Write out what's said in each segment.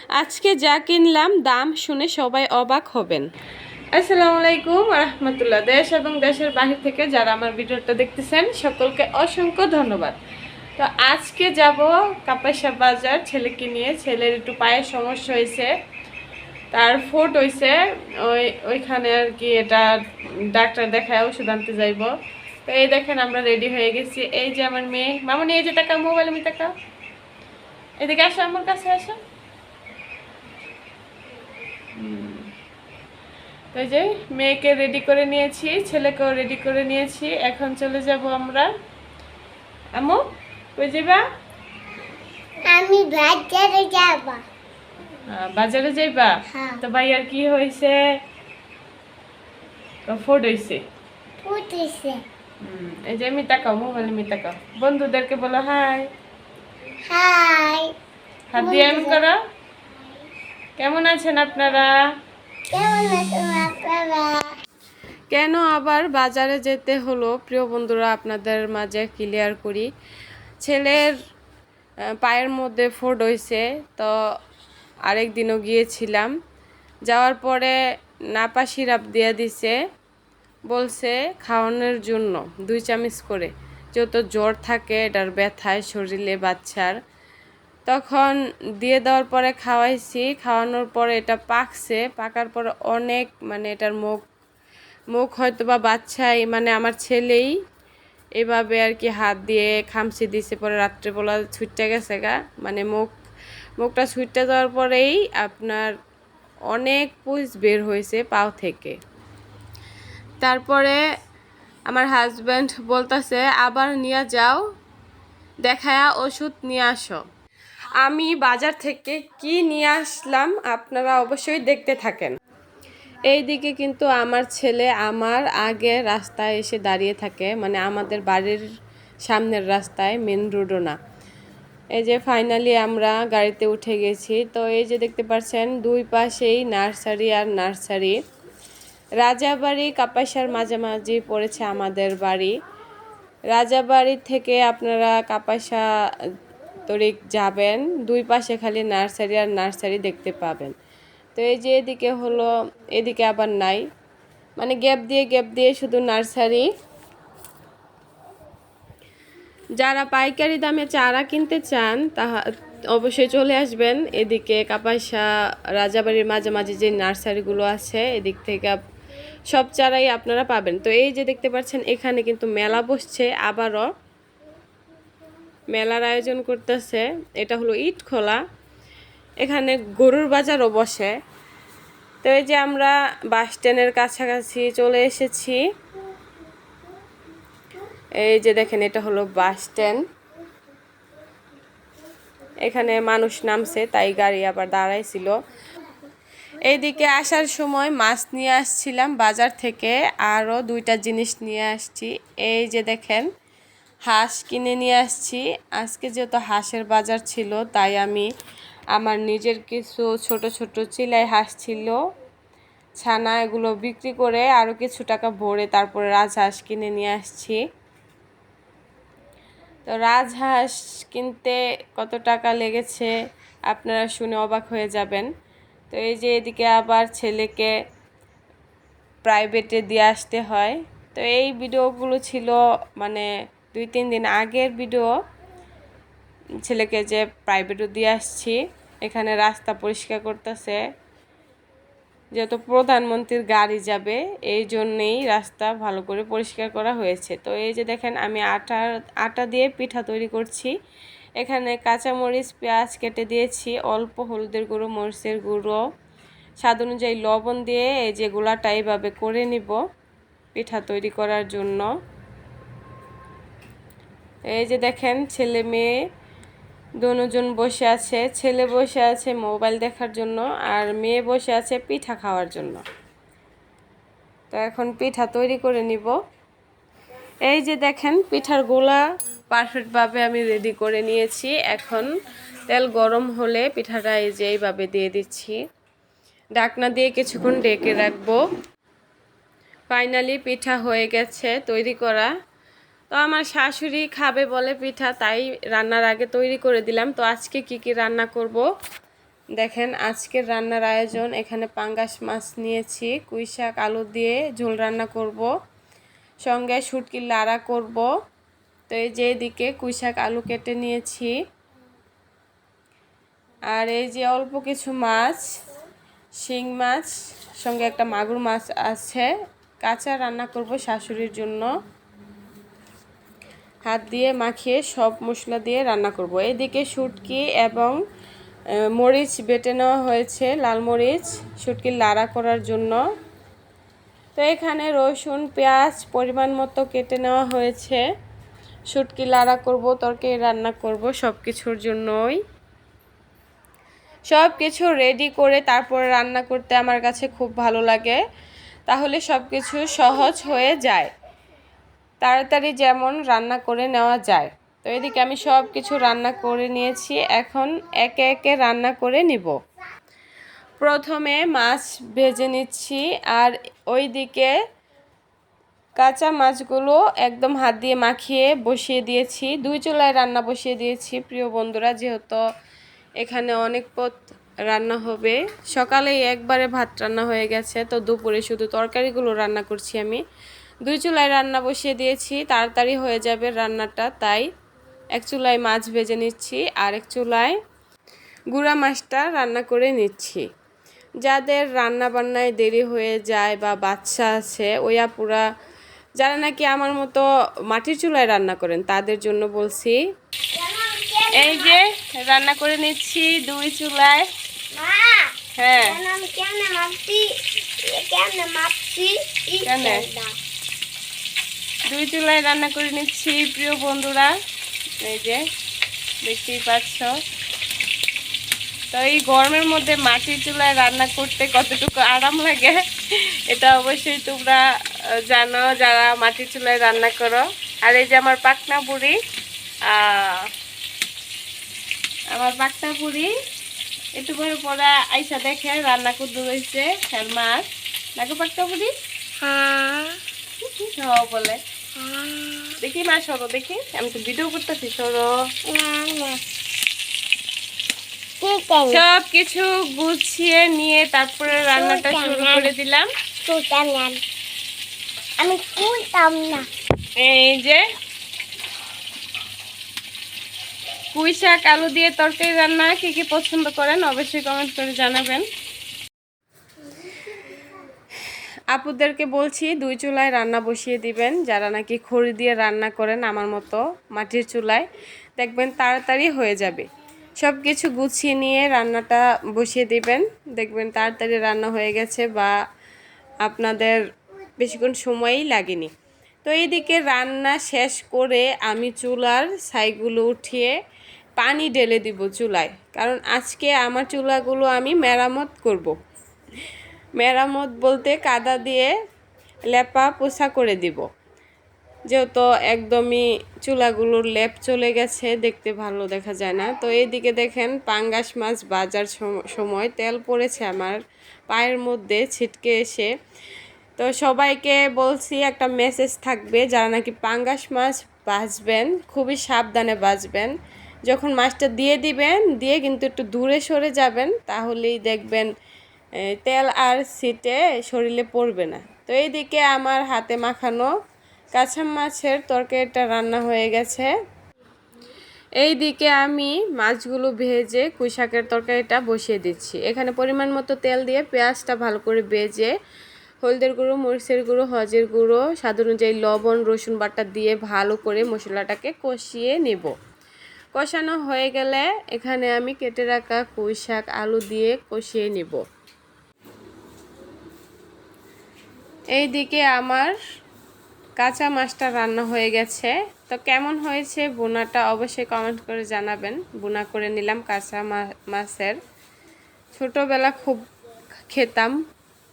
আজকে যা কিনলাম দাম শুনে সবাই অবাক হবেন। আসসালামু আলাইকুম রাহমাতুল্লাহ। দেশ এবং দেশের বাহির থেকে যারা আমার ভিডিওটা দেখতেছেন সকলকে অসংখ্য ধন্যবাদ। তো আজকে যাব কাপাসিয়া বাজার ছেলেকে নিয়ে। ছেলের একটু পায়ের সমস্যা হয়েছে, তার ফুট হয়েছে, ওইখানে আর কি এটা ডাক্তার দেখায় ওষুধ আনতে যাইব। তো এই দেখেন আমরা রেডি হয়ে গেছি। এই যে আমার মেয়ে মামনি, এই যে টাকা মোবাইলে মি টাকা, এদিকে আসো, আমার কাছে আসো। তো যে মেয়েকে রেডি করে নিয়েছি, ছেলেকেও রেডি করে নিয়েছি, এখন চলে যাব আমরা। আমু কই যাবা? আমি বাজারে যাব। বাজারে যাইবা? হ্যাঁ। তো ভাইয়ার কি হয়েছে? ফুড হয়েছে। ফুটেছে। এই যে আমি তাকাও, মোবাইলে আমি তাকাও, বন্ধুদেরকে বলো হাই। হাই। হাত দিয়ে এমন করো। কেমন আছেন আপনারা? কেমন আছেন আপনারা? কেন আবার বাজারে যেতে হলো প্রিয় বন্ধুরা, আপনাদের মাঝে ক্লিয়ার করি। ছেলের পায়ের মধ্যে ফোড হয়েছে, তো আরেক দিনও গিয়েছিলাম। যাওয়ার পরে নাপা সিরাপ দিয়ে দিছে, বলছে খাওয়ানোর জন্য 2 চামচ করে, যেহেতু জ্বর থাকে এটার ব্যথায় শরীরে বাচ্চার। তখন দিয়ে দেওয়ার পরে খাওয়াইছি, খাওয়ানোর পরে এটা পাকছে, পাকার পরে অনেক এটার মুখ হয়তো বা বাচ্চাই আমার ছেলেই এভাবে আর কি হাত দিয়ে খামচি দিছে, পরে রাত্রেবেলা ছুটতে গেছে গা, মুখটা ছুটতে যাওয়ার পরেই আপনার অনেক পুঁজ বের হয়েছে পাও থেকে। তারপরে আমার হাজব্যান্ড বলতেছে আবার নিয়ে যাও, দেখায়া ওষুধ নিয়ে আসো। আমি বাজার থেকে কি নিয়ে আসলাম আপনারা অবশ্যই দেখতে থাকেন। এইদিকে কিন্তু আমার ছেলে আমার আগে রাস্তায় এসে দাঁড়িয়ে থাকে, আমাদের বাড়ির সামনের রাস্তায়, মেন রোডও না। এই যে ফাইনালি আমরা গাড়িতে উঠে গেছি। তো এই যে দেখতে পাচ্ছেন দুই পাশেই নার্সারি আর নার্সারি। রাজাবাড়ি কাপাসিয়ার মাঝামাঝি পড়েছে আমাদের বাড়ি। রাজাবাড়ি থেকে আপনারা কাপাসিয়া তরিক যাবেন, দুই পাশে খালি নার্সারি আর নার্সারি দেখতে পাবেন। তো এই যে এদিকে হলো, এদিকে আবার নাই, গ্যাপ দিয়ে শুধু নার্সারি। যারা পাইকারি দামে চারা কিনতে চান তাহা অবশ্যই চলে আসবেন এদিকে কাপাসিয়া রাজাবাড়ির মাঝামাঝি যে নার্সারিগুলো আছে, এদিক থেকে সব চারাই আপনারা পাবেন। তো এই যে দেখতে পাচ্ছেন এখানে কিন্তু মেলা বসছে, আবারও মেলার আয়োজন করতেছে। এটা হলো ইট খোলা, এখানে গরুর বাজারও বসে। তো এই যে আমরা বাস স্ট্যান্ডের কাছাকাছি চলে এসেছি। এই যে দেখেন এটা হলো বাস স্ট্যান্ড, এখানে মানুষ নামছে তাই গাড়ি আবার দাঁড়াইছিল। এইদিকে আসার সময় মাছ নিয়ে আসছিলাম বাজার থেকে, আরও 2টা জিনিস নিয়ে আসছি। এই যে দেখেন হাঁস কিনে নিয়ে আসছি। আজকে যেহেতু হাঁসের বাজার ছিল তাই আমি আমার নিজের কিছু ছোট ছোট চিলাই হাঁস ছিল ছানা, এগুলো বিক্রি করে আরও কিছু টাকা ভরে তারপরে রাজহাঁস কিনে নিয়ে আসছি। তো রাজহাঁস কিনতে কত টাকা লেগেছে আপনারা শুনে অবাক হয়ে যাবেন। তো এই যে এদিকে আবার ছেলেকে প্রাইভেটে দিয়ে আসতে হয়। তো এই ভিডিওগুলো ছিল 2-3 দিন আগের ভিডিও, ছেলেকে যে প্রাইভেটও দিয়ে আসছি। এখানে রাস্তা পরিষ্কার করতেছে, যেহেতু প্রধানমন্ত্রীর গাড়ি যাবে এই জন্যেই রাস্তা ভালো করে পরিষ্কার করা হয়েছে। তো এই যে দেখেন আমি আটা দিয়ে পিঠা তৈরি করছি। এখানে কাঁচামরিচ পেঁয়াজ কেটে দিয়েছি, অল্প হলুদের গুঁড়ো, মরিচের গুঁড়ো, স্বাদ অনুযায়ী লবণ দিয়ে এই যে গোলাটা এইভাবে করে নিব পিঠা তৈরি করার জন্য। এই যে দেখেন ছেলে মেয়ে দুজন বসে আছে, ছেলে বসে আছে মোবাইল দেখার জন্য আর মেয়ে বসে আছে পিঠা খাওয়ার জন্য। তো এখন পিঠা তৈরি করে নিব। এই যে দেখেন পিঠার গোলা পারফেক্টভাবে আমি রেডি করে নিয়েছি। এখন তেল গরম হলে পিঠাটা এই যে এইভাবে দিয়ে দিচ্ছি, ঢাকনা দিয়ে কিছুক্ষণ ঢেকে রাখবো। ফাইনালি পিঠা হয়ে গেছে তৈরি করা। তো আমার শাশুড়ি খাবে বলে পিঠা, তাই রান্নার আগে তৈরি করে দিলাম। তো আজকে কি কি রান্না করব দেখেন আজকের রান্নার আয়োজন, এখানে পাঙ্গাস মাছ নিয়েছি, পুঁই শাক আলু দিয়ে ঝোল রান্না করব, সঙ্গে শুটকির লাড়া করব। তো এই যে এদিকে পুঁই শাক আলু কেটে নিয়েছি, আর এই যে অল্প কিছু মাছ, শিং মাছ, সঙ্গে একটা মাগুর মাছ আছে, কাঁচা রান্না করব শাশুড়ির জন্য। হাত দিয়ে মাখিয়ে সব মশলা দিয়ে রান্না করব। এদিকে শুটকি এবং মরিচ বেটে নেওয়া হয়েছে, লাল মরিচ শুটকির লাড়া করার জন্য। তো এখানে রসুন পেঁয়াজ পরিমাণ মতো কেটে নেওয়া হয়েছে, শুটকি লাড়া করব, তরকারি রান্না করব, সব কিছুর জন্যই সব কিছু রেডি করে তারপরে রান্না করতে আমার কাছে খুব ভালো লাগে, তাহলে সব কিছু সহজ হয়ে যায়, তাড়াতাড়ি যেমন রান্না করে নেওয়া যায়। তো এদিকে আমি সব কিছু রান্না করে নিয়েছি, এখন একে একে রান্না করে নিব। প্রথমে মাছ ভেজে নিচ্ছি, আর ওইদিকে কাঁচা মাছগুলো একদম হাত দিয়ে মাখিয়ে বসিয়ে দিয়েছি, 2 চুলায় রান্না বসিয়ে দিয়েছি প্রিয় বন্ধুরা, যেহেতু এখানে অনেক পদ রান্না হবে। সকালেই একবারে ভাত রান্না হয়ে গেছে, তো দুপুরে শুধু তরকারিগুলো রান্না করছি আমি। 2 চুলায় রান্না বসিয়ে দিয়েছি, তাড়াতাড়ি হয়ে যাবে রান্নাটা, তাই এক চুলায় মাছ ভেজে নিচ্ছি, আর এক চুলায় গুঁড়া মাছটা রান্না করে নিচ্ছি। যাদের রান্না বান্নায় দেরি হয়ে যায় বা বাচ্চা আছে, ওই আপুরা যারা নাকি আমার মতো মাটির চুলায় রান্না করেন তাদের জন্য বলছি। এই যে রান্না করে নিচ্ছি 2 চুলায়। মা হ্যাঁ আমি কেমনে মাপছি কেমনে? 2 চুলায় রান্না করে নিচ্ছি প্রিয় বন্ধুরা, এই যে দেখতেই পাচ্ছ। তো এই গরমের মধ্যে মাটির চুলায় রান্না করতে কতটুকু আরাম লাগে এটা অবশ্যই তোমরা জানো যারা মাটির চুলায় রান্না করো। আর এই যে আমার পাকনা বুড়ি, একটু পরে পরে আইসা দেখে রান্না করতে রয়েছে মাছ, নাকি পাকনা বুড়ি বলে। দেখি মা সরো, দেখি আমি তো ভিডিও করতেছি, সরো। সব কিছু গুছিয়ে নিয়ে তারপরে রান্নাটা শুরু করে দিলাম। আমি খুলতাম না। এই যে পুঁই শাক আলু দিয়ে তরকারি রান্না কি কি পছন্দ করেন অবশ্যই কমেন্ট করে জানাবেন। আপুদেরকে বলছি 2 চুলায় রান্না বসিয়ে দিবেন, যারা নাকি খড়ি দিয়ে রান্না করেন আমার মতো মাটির চুলায়, দেখবেন তাড়াতাড়ি হয়ে যাবে। সব কিছু গুছিয়ে নিয়ে রান্নাটা বসিয়ে দিবেন, দেখবেন তাড়াতাড়ি রান্না হয়ে গেছে বা আপনাদের বেশিক্ষণ সময়ই লাগেনি। তো এইদিকে রান্না শেষ করে আমি চুলার ছাইগুলো উঠিয়ে পানি ঢেলে দিব চুলায়, কারণ আজকে আমার চুলাগুলো আমি মেরামত করব। মেরামত বলতে কাদা দিয়ে লেপা পোছা করে দিব, যেহেতু একদমই চুলাগুলোর লেপ চলে গেছে, দেখতে ভালো দেখা যায় না। তো এইদিকে দেখেন পাঙ্গাস মাছ ভাজার সময় তেল পড়েছে আমার পায়ের মধ্যে ছিটকে এসে। তো সবাইকে বলছি একটা মেসেজ থাকবে, যারা নাকি পাঙ্গাস মাছ ভাজবেন খুবই সাবধানে ভাজবেন। যখন মাছটা দিয়ে দিবেন, দিয়ে কিন্তু একটু দূরে সরে যাবেন, তাহলেই দেখবেন তেল আর ছিটে শরীরে পড়বে না। তো এইদিকে আমার হাতে মাখানো কাঁচা মাছের তরকারিটা রান্না হয়ে গেছে। এইদিকে আমি মাছগুলো ভেজে পুঁই শাকের তরকারিটা বসিয়ে দিচ্ছি। এখানে পরিমাণ মতো তেল দিয়ে পেঁয়াজটা ভালো করে ভেজে হলদের গুঁড়ো, মরিচের গুঁড়ো, হলদের গুঁড়ো, স্বাদ অনুযায়ী লবণ, রসুন বাটা দিয়ে ভালো করে মশলাটাকে কষিয়ে নেব। কষানো হয়ে গেলে এখানে আমি কেটে রাখা পুঁই শাক আলু দিয়ে কষিয়ে নেব। এইদিকে আমার কাঁচা মাছটা রান্না হয়ে গেছে। তো কেমন হয়েছে বোনাটা অবশ্যই কমেন্ট করে জানাবেন। বোনা করে নিলাম কাঁচা মাছের। ছোটোবেলা খুব খেতাম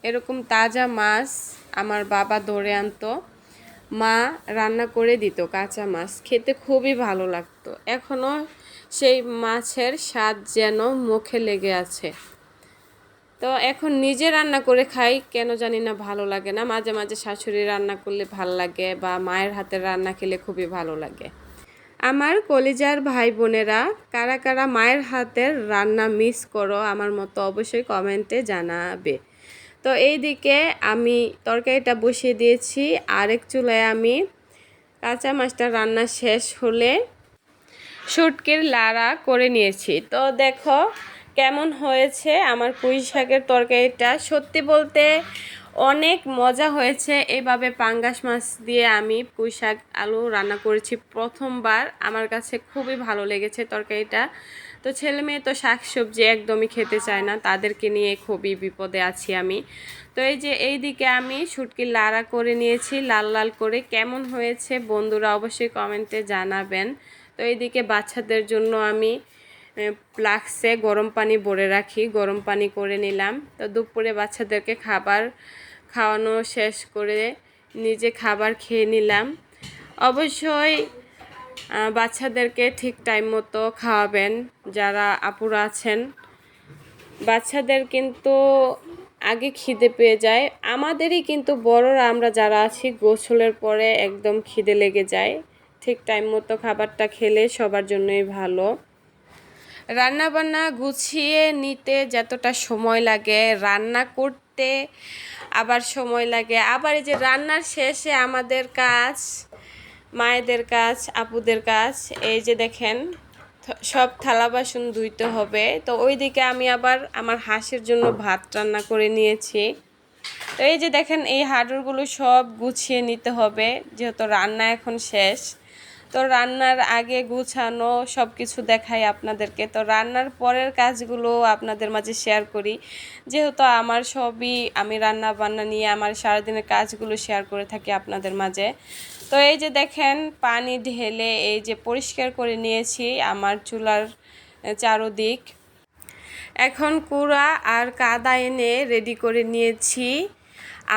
এরকম তাজা মাছ, আমার বাবা ধরে আনতো, মা রান্না করে দিত কাঁচা মাছ, খেতে খুবই ভালো লাগতো। এখনও সেই মাছের স্বাদ যেন মুখে লেগে আছে। তো এখন নিজে রান্না করে খাই, কেন জানি না ভালো লাগে না। মাঝে মাঝে শাশুড়ি রান্না করলে ভালো লাগে বা মায়ের হাতের রান্না খেলে খুবই ভালো লাগে। আমার কলিজার ভাই বোনেরা কারা কারা মায়ের হাতের রান্না মিস করো আমার মতো অবশ্যই কমেন্টে জানাবে। তো এইদিকে আমি তরকারিটা বসিয়ে দিয়েছি, আরেক চুলায় আমি কাঁচা মাছটা রান্না শেষ হলে শুটকির লাড়া করে নিয়েছি। তো দেখো কেমন হয়েছে আমার পুঁই শাকের তরকারিটা। সত্যি বলতে অনেক মজা হয়েছে। এভাবে পাঙ্গাস মাছ দিয়ে আমি পুঁই শাক আলু রান্না করেছি প্রথমবার। আমার কাছে খুবই ভালো লেগেছে তরকারিটা। তো ছেলে মেয়ে তো শাক সবজি একদমই খেতে চায় না, তাদেরকে নিয়ে খুবই বিপদে আছি আমি। তো এই যে এইদিকে আমি শুটকির লাড়া করে নিয়েছি লাল লাল করে। কেমন হয়েছে বন্ধুরা অবশ্যই কমেন্টে জানাবেন। তো এইদিকে বাচ্চাদের জন্য আমি ফ্লাক্সে গরম পানি ভরে রাখি, গরম পানি করে নিলাম। তো দুপুরে বাচ্চাদেরকে খাবার খাওয়ানো শেষ করে নিজে খাবার খেয়ে নিলাম। অবশ্যই বাচ্চাদেরকে ঠিক টাইম মতো খাওয়াবেন যারা আপুরা আছেন। বাচ্চাদের কিন্তু আগে খিদে পেয়ে যায়, আমাদেরই কিন্তু বড়রা আমরা যারা আছি গোসলের পরে একদম খিদে লেগে যায়। ঠিক টাইম মতো খাবারটা খেলে সবার জন্যই ভালো। রান্নাবান্না গুছিয়ে নিতে যতটা সময় লাগে, রান্না করতে আবার সময় লাগে। আবার এই যে রান্নার শেষে আমাদের কাজ, মায়েদের কাজ, আপুদের কাজ, এই যে দেখেন সব থালা বাসন ধুইতে হবে। তো ওইদিকে আমি আবার আমার হাঁসের জন্য ভাত রান্না করে নিয়েছি। তো এই যে দেখেন এই হাঁড়ুগুলো সব গুছিয়ে নিতে হবে যেহেতু রান্না এখন শেষ। তো রান্নার আগে গুছানো সব কিছু দেখাই আপনাদেরকে। তো রান্নার পরের কাজগুলো আপনাদের মাঝে শেয়ার করি, যেহেতু আমার সবই আমি রান্না বান্না নিয়ে আমার সারাদিনের কাজগুলো শেয়ার করে থাকি আপনাদের মাঝে। তো এই যে দেখেন পানি ঢেলে এই যে পরিষ্কার করে নিয়েছি আমার চুলার চারদিক। এখন কুড়া আর কাদা এনে রেডি করে নিয়েছি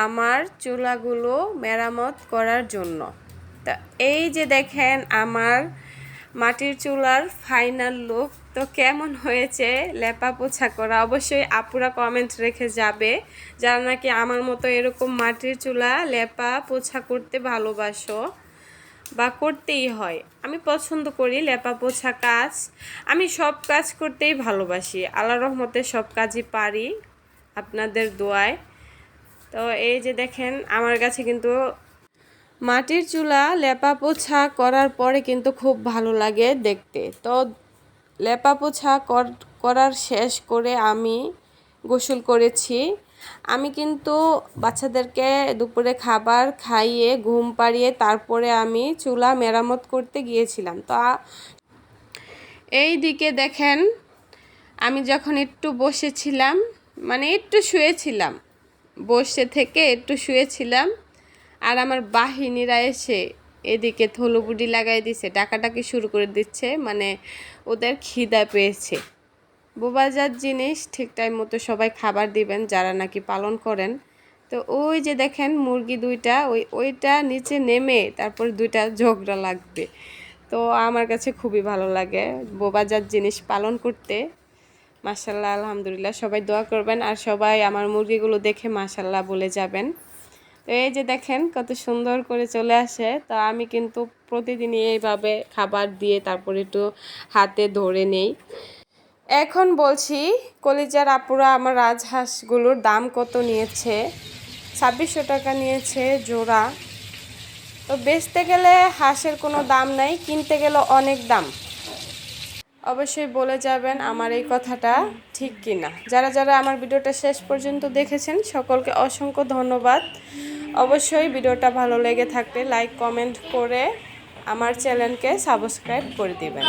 আমার চুলাগুলো মেরামত করার জন্য। তো এই যে দেখেন আমার মাটির চুলার ফাইনাল লুক। তো কেমন হয়েছে লেপা পোছা করা অবশ্যই আপুরা কমেন্ট রেখে যাবে, যারা নাকি আমার মতো এরকম মাটির চুলা লেপা পোছা করতে ভালোবাসো বা করতেই হয়। আমি পছন্দ করি লেপা পোছা কাজ, আমি সব কাজ করতেই ভালোবাসি। আল্লাহর রহমতে সব কাজই পারি আপনাদের দোয়ায়। তো এই যে দেখেন আমার কাছে কিন্তু মাটির চুলা লেপা পোছা করার পরে কিন্তু খুব ভালো লাগে দেখতে। তো লেপা পোছা করার শেষ করে আমি গোসল করেছি। আমি কিন্তু বাচ্চাদেরকে দুপুরে খাবার খাইয়ে ঘুম পাড়িয়ে তারপরে আমি চুলা মেরামত করতে গিয়েছিলাম। তো এই দিকে দেখেন আমি যখন একটু বসেছিলাম, মানে একটু শুয়েছিলাম, বসে থেকে একটু শুয়েছিলাম, আর আমার বাহিনীরা এসে এদিকে থলুবুডি লাগাই দিছে, ডাকাডাকি শুরু করে দিচ্ছে, মানে ওদের খিদা পেয়েছে। বোবাজাত জিনিস, ঠিক টাইম মতো সবাই খাবার দিবেন যারা নাকি পালন করেন। তো ওই যে দেখেন মুরগি দুইটা ওইটা নিচে নেমে তারপর দুইটা ঝগড়া লাগবে। তো আমার কাছে খুবই ভালো লাগে বোবাজাত জিনিস পালন করতে। মাশাল্লাহ আলহামদুলিল্লাহ, সবাই দোয়া করবেন আর সবাই আমার মুরগিগুলো দেখে মাশাল্লাহ বলে যাবেন। তো এই যে দেখেন কত সুন্দর করে চলে আসে। তো আমি কিন্তু প্রতিদিনই এইভাবে খাবার দিয়ে তারপর একটু হাতে ধরে নেই। এখন বলছি কলিজার আপুরা আমার রাজহাঁসগুলোর দাম কত নিয়েছে। 2600 টাকা নিয়েছে জোড়া। তো বেচতে গেলে হাঁসের কোনো দাম নাই, কিনতে গেলে অনেক দাম। অবশ্যই বলে যাবেন আমার এই কথাটা ঠিক কিনা। যারা যারা আমার ভিডিওটা শেষ পর্যন্ত দেখেছেন সকলকে অসংখ্য ধন্যবাদ। অবশ্যই ভিডিওটা ভালো লেগে থাকলে লাইক কমেন্ট করে আমার চ্যানেলকে সাবস্ক্রাইব করে দিবেন।